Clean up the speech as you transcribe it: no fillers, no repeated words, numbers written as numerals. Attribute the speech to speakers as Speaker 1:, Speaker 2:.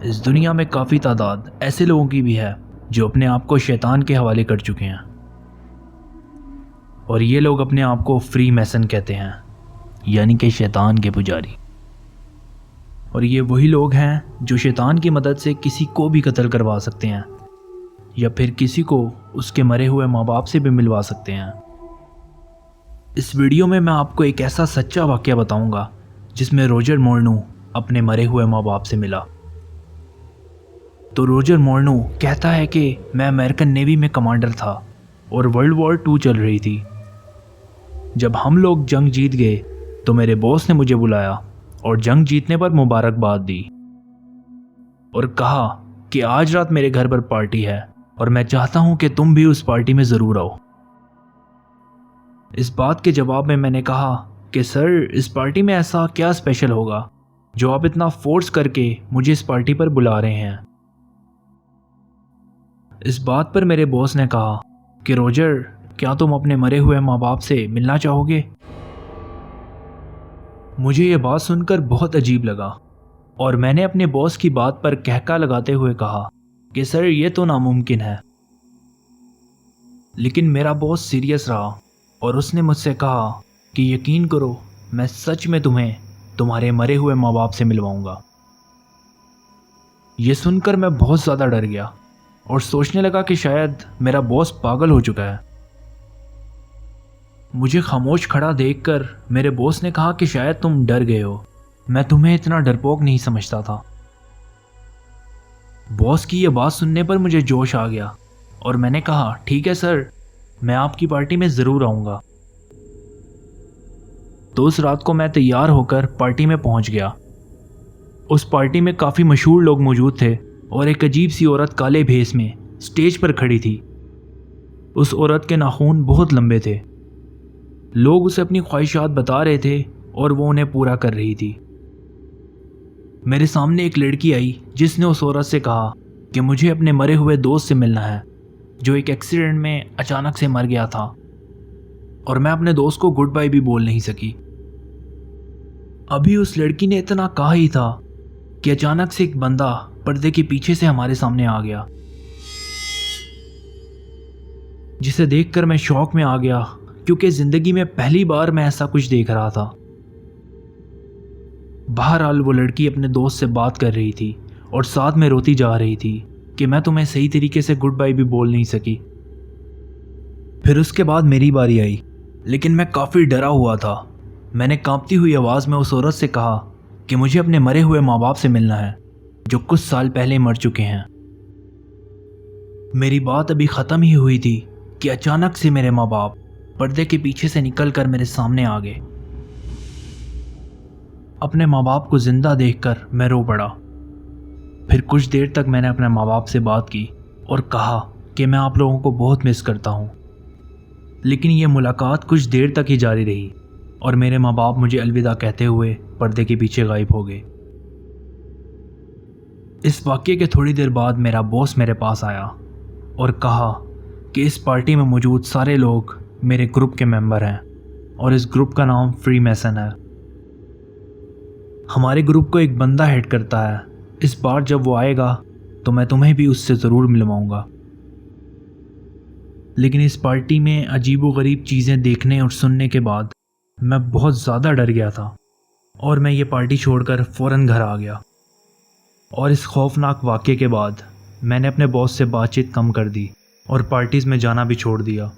Speaker 1: इस दुनिया में काफ़ी तादाद ऐसे लोगों की भी है जो अपने आप को शैतान के हवाले कर चुके हैं, और ये लोग अपने आप को फ्री मैसन कहते हैं, यानी कि शैतान के पुजारी। और ये वही लोग हैं जो शैतान की मदद से किसी को भी कत्ल करवा सकते हैं या फिर किसी को उसके मरे हुए माँ बाप से भी मिलवा सकते हैं। इस वीडियो में मैं आपको एक ऐसा सच्चा वाक़या बताऊंगा जिसमें रोजर मोर्नो अपने मरे हुए माँ बाप से मिला। तो रोजर मोर्नो कहता है कि मैं अमेरिकन नेवी में कमांडर था और वर्ल्ड वॉर 2 चल रही थी। जब हम लोग जंग जीत गए तो मेरे बॉस ने मुझे बुलाया और जंग जीतने पर मुबारकबाद दी और कहा कि आज रात मेरे घर पर पार्टी है और मैं चाहता हूं कि तुम भी उस पार्टी में ज़रूर आओ। इस बात के जवाब में मैंने कहा कि सर, इस पार्टी में ऐसा क्या स्पेशल होगा जो आप इतना फोर्स करके मुझे इस पार्टी पर बुला रहे हैं। इस बात पर मेरे बॉस ने कहा कि रोजर, क्या तुम अपने मरे हुए माँ बाप से मिलना चाहोगे? मुझे ये बात सुनकर बहुत अजीब लगा और मैंने अपने बॉस की बात पर कहका लगाते हुए कहा कि सर, ये तो नामुमकिन है। लेकिन मेरा बॉस सीरियस रहा और उसने मुझसे कहा कि यकीन करो, मैं सच में तुम्हें तुम्हारे मरे हुए माँ बाप से मिलवाऊंगा। ये सुनकर मैं बहुत ज़्यादा डर गया और सोचने लगा कि शायद मेरा बॉस पागल हो चुका है। मुझे खामोश खड़ा देखकर मेरे बॉस ने कहा कि शायद तुम डर गए हो, मैं तुम्हें इतना डरपोक नहीं समझता था। बॉस की यह बात सुनने पर मुझे जोश आ गया और मैंने कहा ठीक है सर, मैं आपकी पार्टी में ज़रूर आऊँगा। तो उस रात को मैं तैयार होकर पार्टी में पहुँच गया। उस पार्टी में काफ़ी मशहूर लोग मौजूद थे और एक अजीब सी औरत काले भेस में स्टेज पर खड़ी थी। उस औरत के नाखून बहुत लंबे थे। लोग उसे अपनी ख्वाहिशात बता रहे थे और वो उन्हें पूरा कर रही थी। मेरे सामने एक लड़की आई जिसने उस औरत से कहा कि मुझे अपने मरे हुए दोस्त से मिलना है जो एक एक्सीडेंट में अचानक से मर गया था, और मैं अपने दोस्त को गुड बाय भी बोल नहीं सकी। अभी उस लड़की ने इतना कहा ही था कि अचानक से एक बंदा पर्दे के पीछे से हमारे सामने आ गया, जिसे देखकर मैं शॉक में आ गया क्योंकि जिंदगी में पहली बार मैं ऐसा कुछ देख रहा था। बहरहाल वो लड़की अपने दोस्त से बात कर रही थी और साथ में रोती जा रही थी कि मैं तुम्हें सही तरीके से गुड बाय भी बोल नहीं सकी। फिर उसके बाद मेरी बारी आई, लेकिन मैं काफ़ी डरा हुआ था। मैंने कांपती हुई आवाज़ में उस औरत से कहा कि मुझे अपने मरे हुए माँ बाप से मिलना है जो कुछ साल पहले मर चुके हैं। मेरी बात अभी ख़त्म ही हुई थी कि अचानक से मेरे माँ बाप पर्दे के पीछे से निकलकर मेरे सामने आ गए। अपने माँ बाप को जिंदा देखकर मैं रो पड़ा। फिर कुछ देर तक मैंने अपने माँ बाप से बात की और कहा कि मैं आप लोगों को बहुत मिस करता हूँ। लेकिन ये मुलाकात कुछ देर तक ही जारी रही और मेरे माँ बाप मुझे अलविदा कहते हुए पर्दे के पीछे गायब हो गए। इस वाक़ये के थोड़ी देर बाद मेरा बॉस मेरे पास आया और कहा कि इस पार्टी में मौजूद सारे लोग मेरे ग्रुप के मेंबर हैं और इस ग्रुप का नाम फ्री मैसन है। हमारे ग्रुप को एक बंदा हेड करता है। इस बार जब वो आएगा तो मैं तुम्हें भी उससे ज़रूर मिलवाऊंगा। लेकिन इस पार्टी में अजीबोगरीब चीज़ें देखने और सुनने के बाद मैं बहुत ज़्यादा डर गया था और मैं ये पार्टी छोड़कर फ़ौरन घर आ गया। और इस खौफनाक वाक़ये के बाद मैंने अपने बॉस से बातचीत कम कर दी और पार्टीज़ में जाना भी छोड़ दिया।